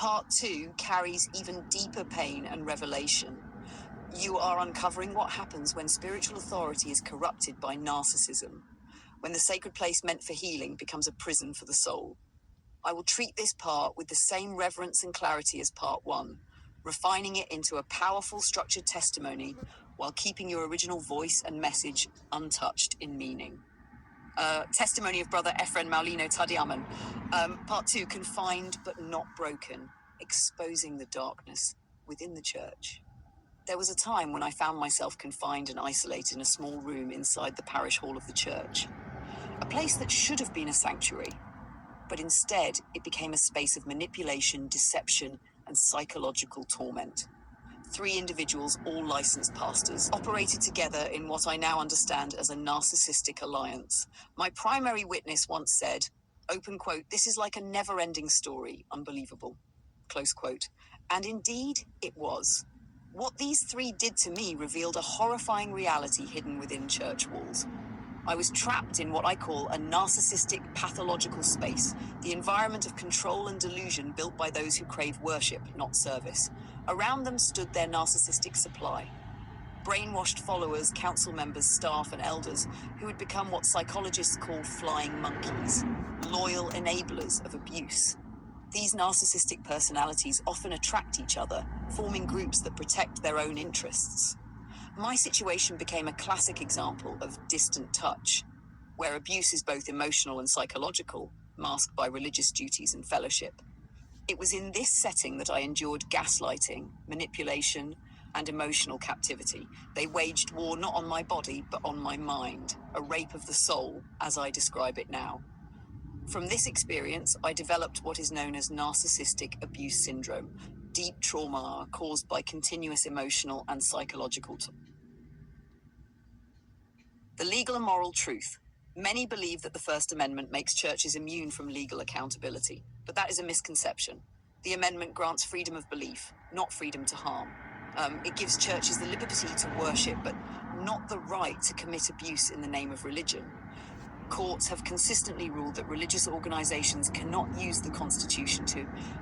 Part 2 carries even deeper pain and revelation. You are uncovering what happens when spiritual authority is corrupted by narcissism, when the sacred place meant for healing becomes a prison for the soul. I will treat this part with the same reverence and clarity as part 1, refining it into a powerful, structured testimony while keeping your original voice and message untouched in meaning. Testimony of Brother Efren Maulino Tadiaman. Part 2, confined but not broken, exposing the darkness within the church. There was a time when I found myself confined and isolated in a small room inside the parish hall of the church. A place that should have been a sanctuary, but instead it became a space of manipulation, deception, and psychological torment. 3 individuals, all licensed pastors, operated together in what I now understand as a narcissistic alliance. My primary witness once said, open quote, "This is like a never-ending story, unbelievable," close quote. And indeed, it was. What these 3 did to me revealed a horrifying reality hidden within church walls. I was trapped in what I call a narcissistic pathological space, the environment of control and delusion built by those who crave worship, not service. Around them stood their narcissistic supply. Brainwashed followers, council members, staff, and elders who had become what psychologists call flying monkeys, loyal enablers of abuse. These narcissistic personalities often attract each other, forming groups that protect their own interests. My situation became a classic example of distant touch, where abuse is both emotional and psychological, masked by religious duties and fellowship. It was in this setting that I endured gaslighting, manipulation, and emotional captivity. They waged war not on my body, but on my mind, a rape of the soul, as I describe it now. From this experience, I developed what is known as narcissistic abuse syndrome, deep trauma caused by continuous emotional and psychological The legal and moral truth. Many believe that the First Amendment makes churches immune from legal accountability, but that is a misconception. The amendment grants freedom of belief, not freedom to harm. It gives churches the liberty to worship, but not the right to commit abuse in the name of religion. Courts have consistently ruled that religious organizations cannot use the Constitution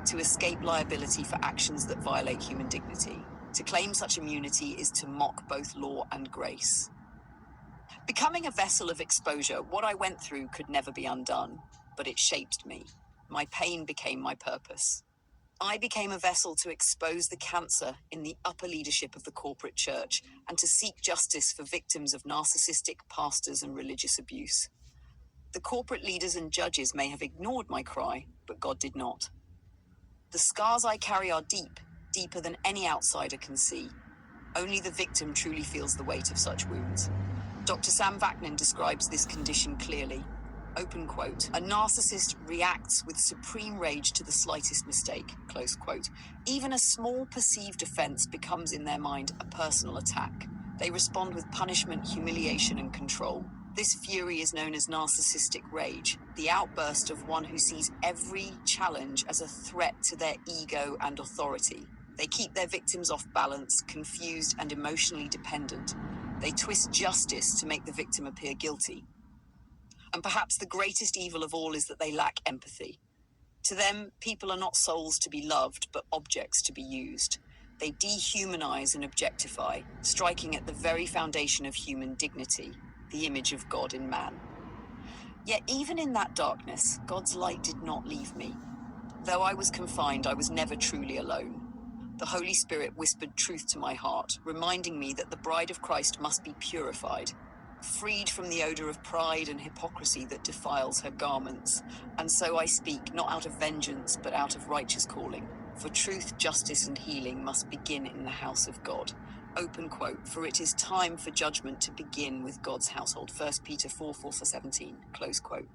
to escape liability for actions that violate human dignity. To claim such immunity is to mock both law and grace. Becoming a vessel of exposure, what I went through could never be undone, but it shaped me. My pain became my purpose. I became a vessel to expose the cancer in the upper leadership of the corporate church and to seek justice for victims of narcissistic pastors and religious abuse. The corporate leaders and judges may have ignored my cry, but God did not. The scars I carry are deep, deeper than any outsider can see. Only the victim truly feels the weight of such wounds. Dr. Sam Vaknin describes this condition clearly. Open quote, "A narcissist reacts with supreme rage to the slightest mistake," close quote. Even a small perceived offense becomes in their mind a personal attack. They respond with punishment, humiliation, and control. This fury is known as narcissistic rage, the outburst of one who sees every challenge as a threat to their ego and authority. They keep their victims off balance, confused, and emotionally dependent. They twist justice to make the victim appear guilty. And perhaps the greatest evil of all is that they lack empathy. To them, people are not souls to be loved, but objects to be used. They dehumanize and objectify, striking at the very foundation of human dignity, the image of God in man. Yet even in that darkness, God's light did not leave me. Though I was confined, I was never truly alone. The Holy Spirit whispered truth to my heart, reminding me that the bride of Christ must be purified, freed from the odor of pride and hypocrisy that defiles her garments. And so I speak, not out of vengeance, but out of righteous calling. For truth, justice, and healing must begin in the house of God. Open quote, "For it is time for judgment to begin with God's household." 1 Peter 4:4-17, close quote.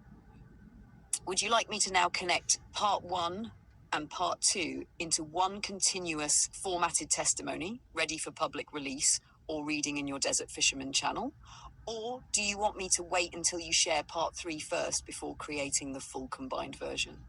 Would you like me to now connect part 1 and part 2 into one continuous formatted testimony, ready for public release or reading in your Desert Fisherman channel? Or do you want me to wait until you share part 3 first before creating the full combined version?